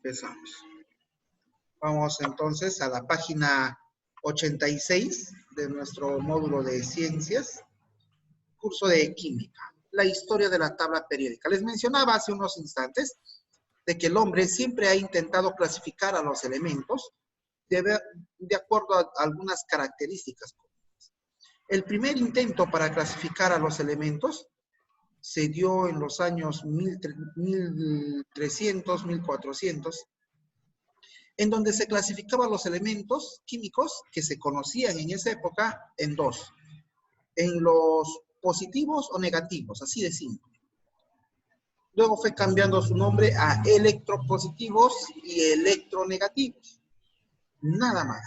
Empezamos. Vamos entonces a la página 86 de nuestro módulo de ciencias, curso de química, la historia de la tabla periódica. Les mencionaba hace unos instantes de que el hombre siempre ha intentado clasificar a los elementos de acuerdo a algunas características. El primer intento para clasificar a los elementos se dio en los años 1300, 1400, en donde se clasificaban los elementos químicos que se conocían en esa época en dos, en los positivos o negativos, así de simple. Luego fue cambiando su nombre a electropositivos y electronegativos, nada más.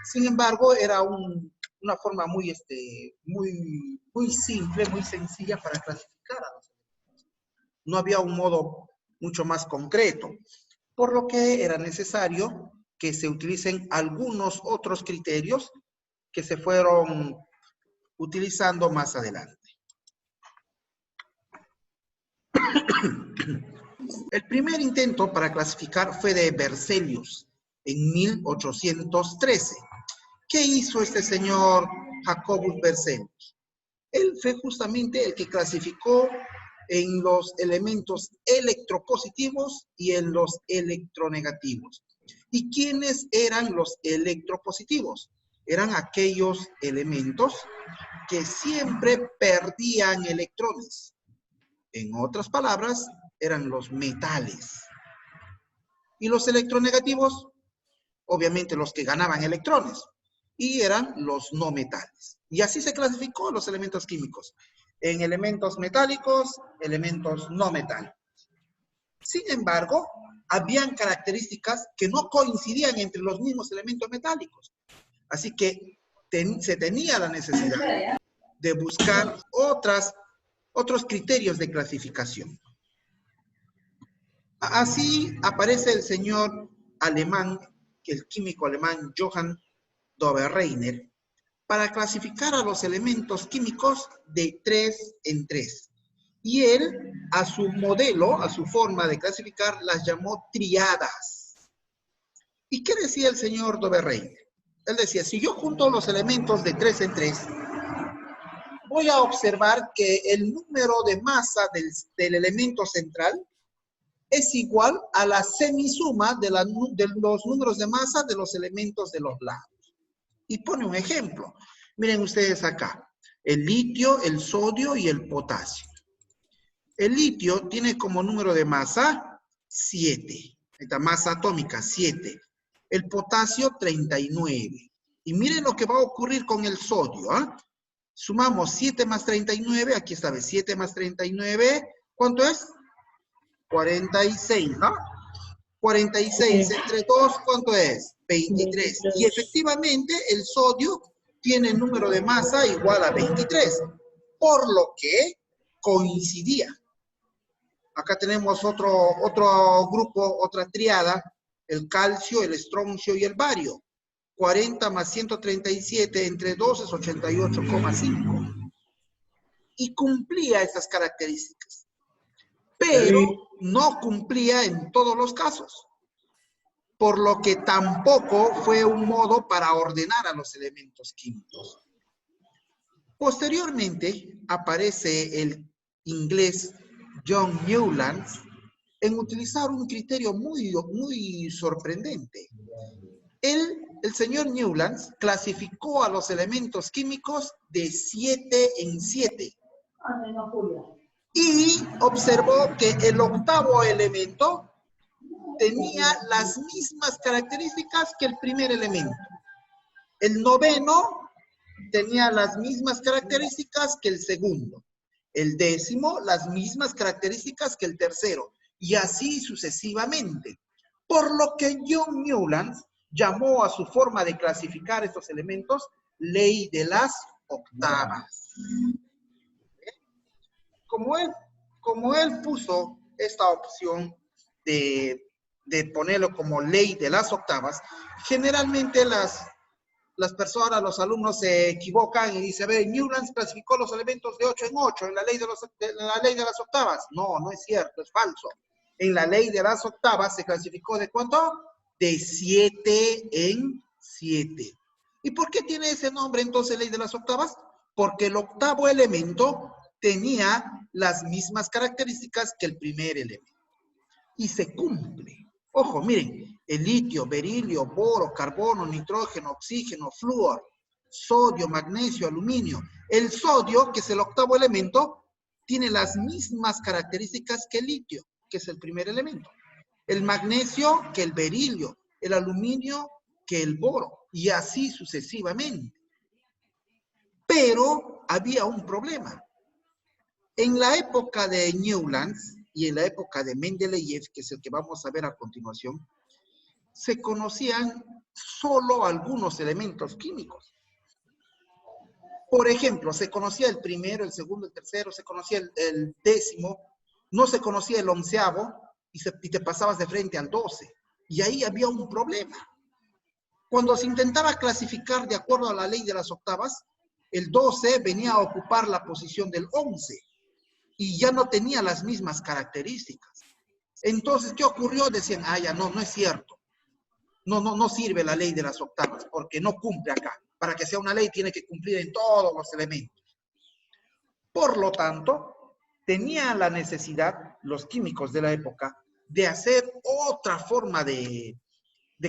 Sin embargo, era una forma muy simple, muy sencilla para clasificar a los elementos. No había un modo mucho más concreto, por lo que era necesario que se utilicen algunos otros criterios que se fueron utilizando más adelante. El primer intento para clasificar fue de Berzelius en 1813. ¿Qué hizo este señor Jacobus Berzelius? Él fue justamente el que clasificó en los elementos electropositivos y en los electronegativos. ¿Y quiénes eran los electropositivos? Eran aquellos elementos que siempre perdían electrones. En otras palabras, eran los metales. Y los electronegativos, obviamente los que ganaban electrones, y eran los no metales. Y así se clasificó los elementos químicos, en elementos metálicos, elementos no metálicos. Sin embargo, habían características que no coincidían entre los mismos elementos metálicos. Así que se tenía la necesidad de buscar otros criterios de clasificación. Así aparece el señor alemán, el químico alemán Johann Dobereiner, para clasificar a los elementos químicos de 3 en 3. Y él, a su modelo, a su forma de clasificar, las llamó triadas. ¿Y qué decía el señor Dobereiner? Él decía, si yo junto los elementos de 3 en 3, voy a observar que el número de masa del elemento central es igual a la semisuma de los números de masa de los elementos de los lados. Y pone un ejemplo. Miren ustedes acá. El litio, el sodio y el potasio. El litio tiene como número de masa 7. Esta masa atómica, 7. El potasio, 39. Y miren lo que va a ocurrir con el sodio. Sumamos 7 más 39. Aquí está, 7 más 39. ¿Cuánto es? 46, ¿no? 46 entre 2, ¿cuánto es? 23. Y efectivamente el sodio tiene el número de masa igual a 23, por lo que coincidía. Acá tenemos otro grupo, otra triada, el calcio, el estroncio y el bario. 40 más 137 entre 2 es 88,5. Y cumplía esas características. Pero no cumplía en todos los casos, por lo que tampoco fue un modo para ordenar a los elementos químicos. Posteriormente aparece el inglés John Newlands en utilizar un criterio muy sorprendente. El señor Newlands clasificó a los elementos químicos de 7 en 7. Y observó que el octavo elemento tenía las mismas características que el primer elemento. El noveno tenía las mismas características que el segundo. El décimo, las mismas características que el tercero. Y así sucesivamente. Por lo que John Newlands llamó a su forma de clasificar estos elementos ley de las octavas. Como él puso esta opción de ponerlo como ley de las octavas, generalmente las personas, los alumnos se equivocan y dicen, a ver, Newlands clasificó los elementos de 8 en 8 en la ley de las octavas. No, no es cierto, es falso. En la ley de las octavas se clasificó ¿de cuánto? De 7 en 7. ¿Y por qué tiene ese nombre entonces ley de las octavas? Porque el octavo elemento tenía las mismas características que el primer elemento. Y se cumple. Ojo, miren, el litio, berilio, boro, carbono, nitrógeno, oxígeno, flúor, sodio, magnesio, aluminio. El sodio, que es el octavo elemento, tiene las mismas características que el litio, que es el primer elemento. El magnesio, que el berilio. El aluminio, que el boro. Y así sucesivamente. Pero había un problema. En la época de Newlands y en la época de Mendeleev, que es el que vamos a ver a continuación, se conocían solo algunos elementos químicos. Por ejemplo, se conocía el primero, el segundo, el tercero, se conocía el décimo, no se conocía el onceavo y te pasabas de frente al 12. Y ahí había un problema. Cuando se intentaba clasificar de acuerdo a la ley de las octavas, el 12 venía a ocupar la posición del 11 y ya no tenía las mismas características. Entonces, ¿qué ocurrió? Decían, ya no es cierto. No sirve la ley de las octavas porque no cumple acá. Para que sea una ley tiene que cumplir en todos los elementos. Por lo tanto, tenían la necesidad, los químicos de la época, de hacer otra forma de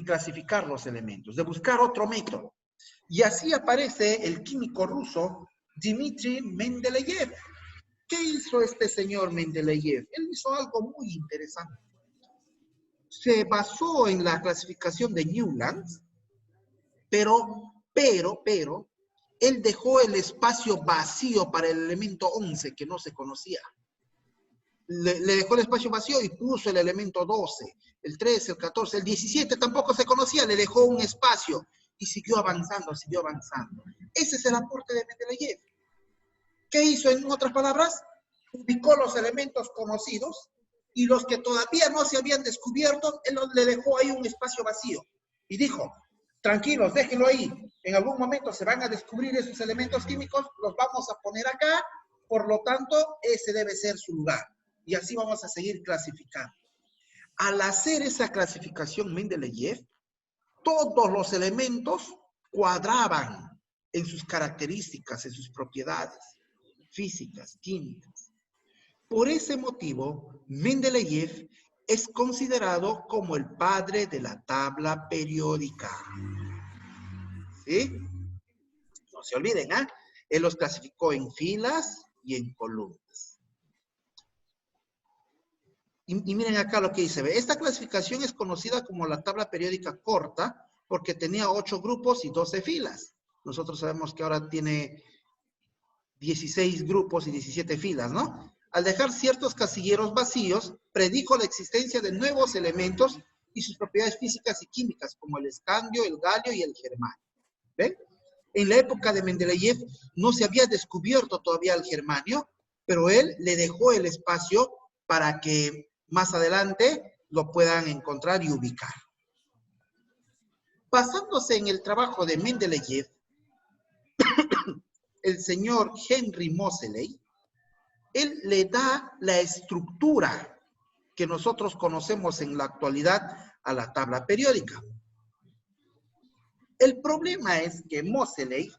clasificar los elementos, de buscar otro método. Y así aparece el químico ruso Dmitri Mendeleev. ¿Qué hizo este señor Mendeleev? Él hizo algo muy interesante. Se basó en la clasificación de Newlands, pero, él dejó el espacio vacío para el elemento 11, que no se conocía. Le dejó el espacio vacío y puso el elemento 12, el 13, el 14, el 17 tampoco se conocía, le dejó un espacio y siguió avanzando, siguió avanzando. Ese es el aporte de Mendeleev. ¿Qué hizo en otras palabras? Ubicó los elementos conocidos y los que todavía no se habían descubierto, él le dejó ahí un espacio vacío. Y dijo, tranquilos, déjenlo ahí. En algún momento se van a descubrir esos elementos químicos, los vamos a poner acá, por lo tanto, ese debe ser su lugar. Y así vamos a seguir clasificando. Al hacer esa clasificación Mendeleev, todos los elementos cuadraban en sus características, en sus propiedades físicas, químicas. Por ese motivo, Mendeleev es considerado como el padre de la tabla periódica. ¿Sí? No se olviden, ¿ah? Él los clasificó en filas y en columnas. Y miren acá lo que dice. Esta clasificación es conocida como la tabla periódica corta porque tenía 8 grupos y 12 filas. Nosotros sabemos que ahora tiene 16 grupos y 17 filas, ¿no? Al dejar ciertos casilleros vacíos, predijo la existencia de nuevos elementos y sus propiedades físicas y químicas, como el escandio, el galio y el germanio. ¿Ven? En la época de Mendeleev no se había descubierto todavía el germanio, pero él le dejó el espacio para que más adelante lo puedan encontrar y ubicar. Basándose en el trabajo de Mendeleev, el señor Henry Moseley, él le da la estructura que nosotros conocemos en la actualidad a la tabla periódica. El problema es que Moseley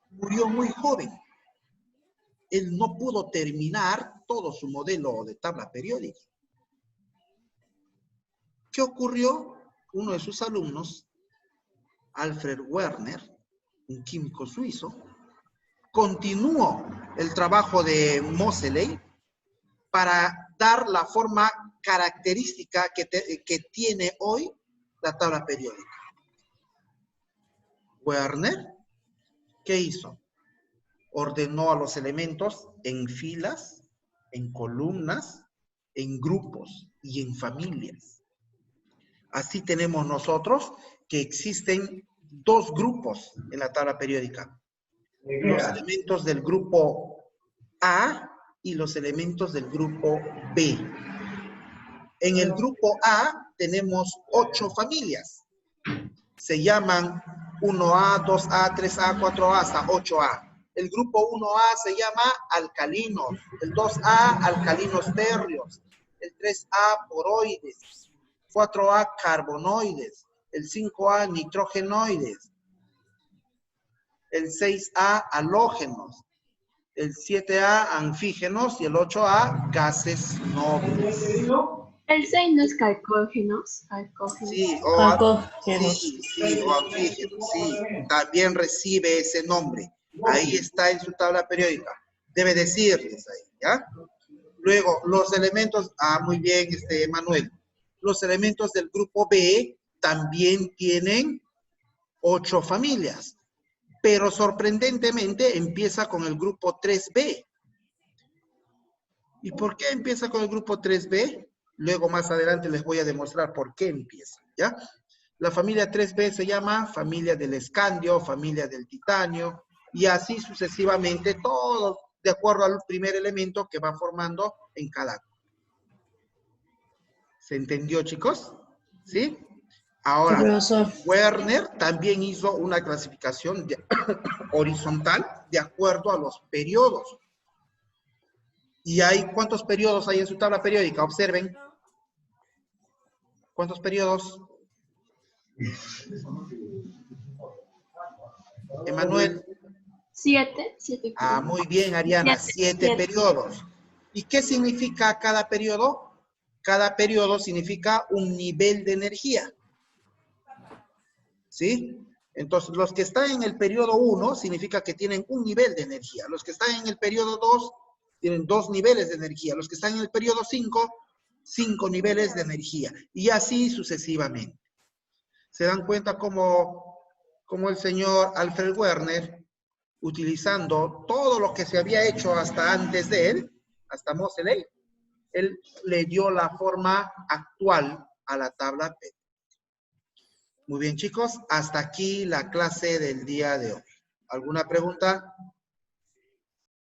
murió muy joven. Él no pudo terminar todo su modelo de tabla periódica. ¿Qué ocurrió? Uno de sus alumnos, Alfred Werner, un químico suizo, continuó el trabajo de Moseley para dar la forma característica que tiene hoy la tabla periódica. Werner, ¿qué hizo? Ordenó a los elementos en filas, en columnas, en grupos y en familias. Así tenemos nosotros que existen 2 grupos en la tabla periódica. Los elementos del grupo A y los elementos del grupo B. En el grupo A tenemos 8 familias. Se llaman 1A, 2A, 3A, 4A, hasta 8A. El grupo 1A se llama alcalinos, el 2A alcalinos térreos, el 3A poroides, 4A carbonoides, el 5A nitrogenoides, el 6A halógenos, el 7A anfígenos y el 8A gases nobles. El 6 no es calcógenos. Sí, Calcógenos. sí, o anfígenos, sí. También recibe ese nombre. Ahí está en su tabla periódica. Debe decirles ahí, ¿ya? Luego, los elementos, muy bien, Manuel. Los elementos del grupo B también tienen 8 familias, pero sorprendentemente empieza con el grupo 3B. ¿Y por qué empieza con el grupo 3B? Luego más adelante les voy a demostrar por qué empieza, ¿ya? La familia 3B se llama familia del escandio, familia del titanio, y así sucesivamente, todo de acuerdo al primer elemento que va formando en cada grupo. ¿Se entendió, chicos? ¿Sí? Ahora, Sí, profesor. Werner también hizo una clasificación horizontal de acuerdo a los periodos. ¿Y hay cuántos periodos hay en su tabla periódica? Observen. ¿Cuántos periodos? Emanuel. 7. Muy bien, Ariana. 7 periodos. ¿Y qué significa cada periodo? Cada periodo significa un nivel de energía. ¿Sí? Entonces, los que están en el periodo 1 significa que tienen un nivel de energía. Los que están en el periodo 2 tienen 2 niveles de energía. Los que están en el periodo 5, 5 niveles de energía. Y así sucesivamente. ¿Se dan cuenta cómo el señor Alfred Werner, utilizando todo lo que se había hecho hasta antes de él, hasta Moseley, él le dio la forma actual a la tabla P? Muy bien, chicos, hasta aquí la clase del día de hoy. ¿Alguna pregunta?